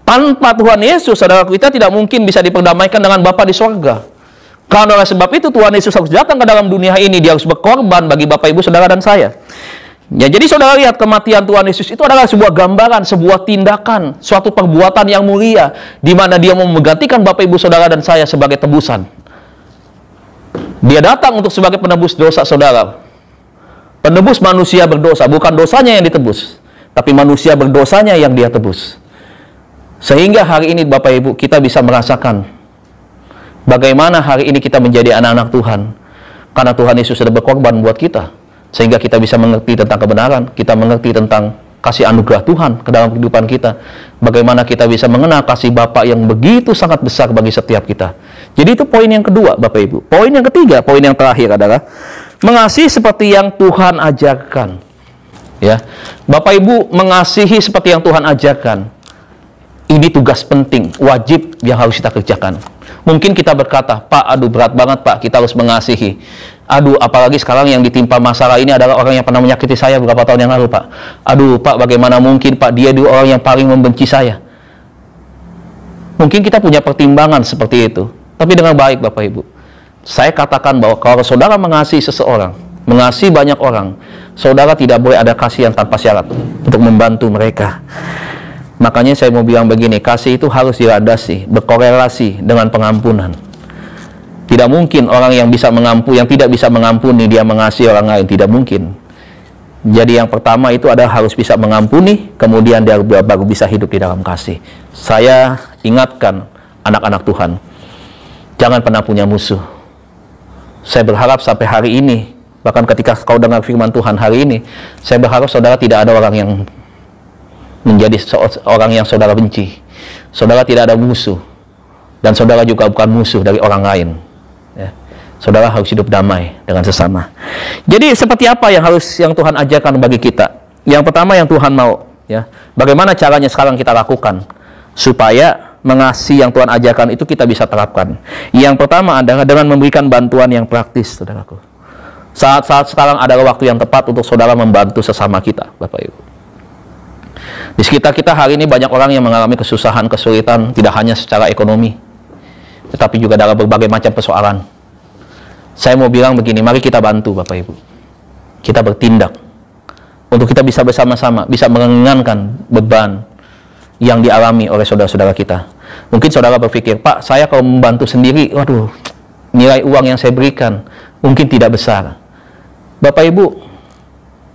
Tanpa Tuhan Yesus, saudara, kita tidak mungkin bisa diperdamaikan dengan Bapa di sorga. Karena oleh sebab itu Tuhan Yesus harus datang ke dalam dunia ini. Dia harus berkorban bagi Bapak, Ibu, saudara, dan saya. Ya, jadi saudara lihat, kematian Tuhan Yesus itu adalah sebuah gambaran, sebuah tindakan, suatu perbuatan yang mulia, di mana Dia mau menggantikan Bapak, Ibu, saudara, dan saya sebagai tebusan. Dia datang untuk sebagai penebus dosa saudara. Penebus manusia berdosa, bukan dosanya yang ditebus, tapi manusia berdosanya yang Dia tebus. Sehingga hari ini Bapak Ibu, kita bisa merasakan bagaimana hari ini kita menjadi anak-anak Tuhan. Karena Tuhan Yesus sudah berkorban buat kita. Sehingga kita bisa mengerti tentang kebenaran, kita mengerti tentang kasih anugerah Tuhan ke dalam kehidupan kita. Bagaimana kita bisa mengenal kasih Bapa yang begitu sangat besar bagi setiap kita. Jadi itu poin yang kedua, Bapak Ibu. Poin yang ketiga, poin yang terakhir adalah mengasihi seperti yang Tuhan ajarkan. Ya, Bapak Ibu, mengasihi seperti yang Tuhan ajarkan. Ini tugas penting, wajib yang harus kita kerjakan. Mungkin kita berkata, Pak, aduh berat banget Pak, kita harus mengasihi. Aduh, apalagi sekarang yang ditimpa masalah ini adalah orang yang pernah menyakiti saya beberapa tahun yang lalu, Pak. Aduh, Pak, bagaimana mungkin, Pak, dia orang yang paling membenci saya. Mungkin kita punya pertimbangan seperti itu. Tapi dengan baik, Bapak Ibu. Saya katakan bahwa kalau saudara mengasihi seseorang, mengasihi banyak orang, saudara tidak boleh ada kasih yang tanpa syarat untuk membantu mereka. Makanya saya mau bilang begini, kasih itu harus dilandasi, berkorelasi dengan pengampunan. Tidak mungkin orang yang bisa mengampuni, yang tidak bisa mengampuni, dia mengasihi orang lain, tidak mungkin. Jadi yang pertama itu adalah harus bisa mengampuni, kemudian dia baru bisa hidup di dalam kasih. Saya ingatkan anak-anak Tuhan, jangan pernah punya musuh. Saya berharap sampai hari ini, bahkan ketika kau dengar firman Tuhan hari ini, saya berharap saudara tidak ada orang yang menjadi orang yang saudara benci. Saudara tidak ada musuh. Dan saudara juga bukan musuh dari orang lain. Ya. Saudara harus hidup damai dengan sesama. Jadi seperti apa yang Tuhan ajarkan bagi kita? Yang pertama yang Tuhan mau. Ya. Bagaimana caranya sekarang kita lakukan? Supaya mengasihi yang Tuhan ajarkan itu kita bisa terapkan. Yang pertama adalah dengan memberikan bantuan yang praktis, saudaraku. Saat-saat sekarang adalah waktu yang tepat untuk saudara membantu sesama kita, Bapak Ibu. Di sekitar kita hari ini banyak orang yang mengalami kesusahan, kesulitan, tidak hanya secara ekonomi, tetapi juga dalam berbagai macam persoalan. Saya mau bilang begini, mari kita bantu Bapak Ibu. Kita bertindak untuk kita bisa bersama-sama, bisa meringankan beban yang dialami oleh saudara-saudara kita. Mungkin saudara berpikir, Pak, saya kalau membantu sendiri, waduh, nilai uang yang saya berikan mungkin tidak besar. Bapak Ibu,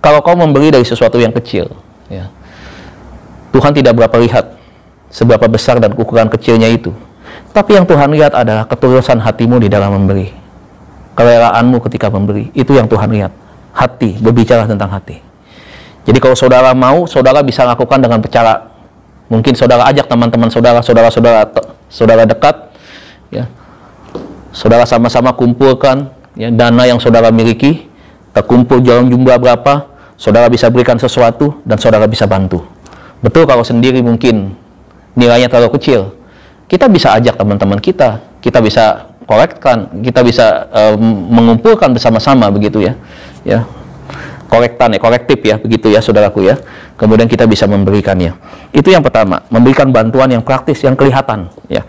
kalau kau memberi dari sesuatu yang kecil, ya, Tuhan tidak berapa lihat seberapa besar dan ukuran kecilnya itu. Tapi yang Tuhan lihat adalah ketulusan hatimu di dalam memberi. Kerelaanmu ketika memberi. Itu yang Tuhan lihat. Hati, berbicara tentang hati. Jadi kalau saudara mau, saudara bisa lakukan dengan cara, mungkin saudara ajak teman-teman saudara, saudara dekat, ya. Saudara sama-sama kumpulkan ya, dana yang saudara miliki, terkumpul dalam jumlah berapa, saudara bisa berikan sesuatu, dan saudara bisa bantu. Betul, kalau sendiri mungkin nilainya terlalu kecil. Kita bisa ajak teman-teman kita bisa kolektkan, kita bisa mengumpulkan bersama-sama begitu ya. Ya. Kolektif ya, begitu ya saudaraku ya. Kemudian kita bisa memberikannya. Itu yang pertama, memberikan bantuan yang praktis, yang kelihatan ya.